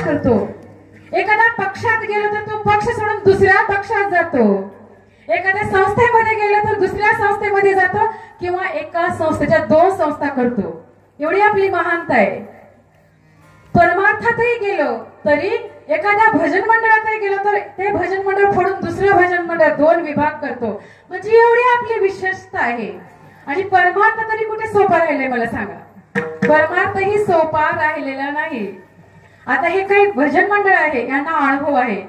करतो. एखाद्या पक्षात गेलो तर तो पक्ष सोडून दुसऱ्या पक्षात जातो. एखाद्या संस्थेमध्ये गेलो तर दुसऱ्या संस्थेमध्ये जातो किंवा एका संस्थेच्या 2 संस्था करतो. एवढी आपली महानता आहे. परमार्थातही गेलो तरी एखाद्या भजन मंडळातही गेलो तर ते भजन मंडळ फोडून दुसरं भजन मंडळ 2 विभाग करतो. म्हणजे एवढी आपली विशेषता आहे. आणि परमार्थ तरी कुठे सोपा राहिलंय मला सांगा. परमार्थही सोपा राहिलेला नाही. आता हे काही भजन मंडळ आहे यांना अनुभव आहे,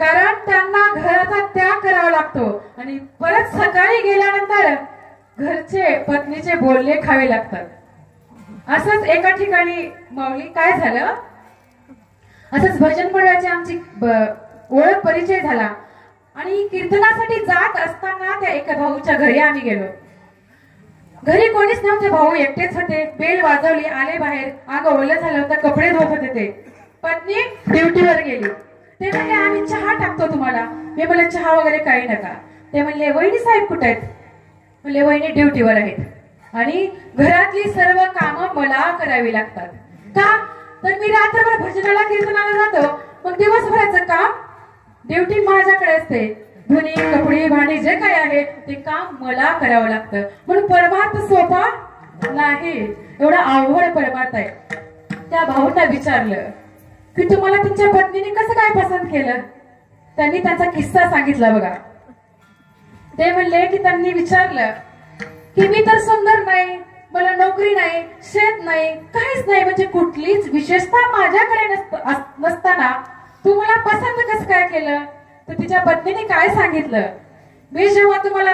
कारण त्यांना घराचा त्याग करावा लागतो आणि परत सकाळी गेल्यानंतर घरचे पत्नीचे बोलणे खावे लागतात. असंच एका ठिकाणी माऊली काय झालं, असंच भजन मंडळाची आमची ओळख परिचय झाला आणि कीर्तनासाठी जात असताना त्या एका भाऊच्या घरी आम्ही गेलो. घरी कोणीच नव्हते, भाऊ एकटेच होते. बेल वाजवली, आले बाहेर, अंग ओलं झालं होतं, कपडे धुत होते ते. पत्नी ड्युटीवर गेली. ते म्हणले आम्ही चहा टाकतो तुम्हाला. मी म्हणले चहा वगैरे काही नका. ते म्हणले वहिनी साहेब कुठे आहेत? म्हणले वहिनी ड्युटीवर आहेत आणि घरातली सर्व कामं मला करावी लागतात. का तर मी रात्रभर भजनाला कीर्तनाला जातो, मग दिवसभराचं काम ड्युटी माझ्याकडे असते. धुणी कपडे भांडी जे काही आहे ते काम मला करावं लागतं. म्हणून परमार्थ सोपा नाही, एवढा अवघड परमार्थ आहे. त्या भाऊंना विचारलं की तुम्हाला तुमच्या पत्नीने कसं काय पसंत केलं? त्यांनी त्यांचा किस्सा सांगितला बघा. ते म्हणले की त्यांनी विचारलं की मी तर सुंदर नाही, मला नोकरी नाही, शेत नाही, काहीच नाही, म्हणजे कुठलीच विशेषता माझ्याकडे नसताना तू मला पसंत कसं काय केलं? तर तिच्या पत्नीने काय सांगितलं, मी जेव्हा तुम्हाला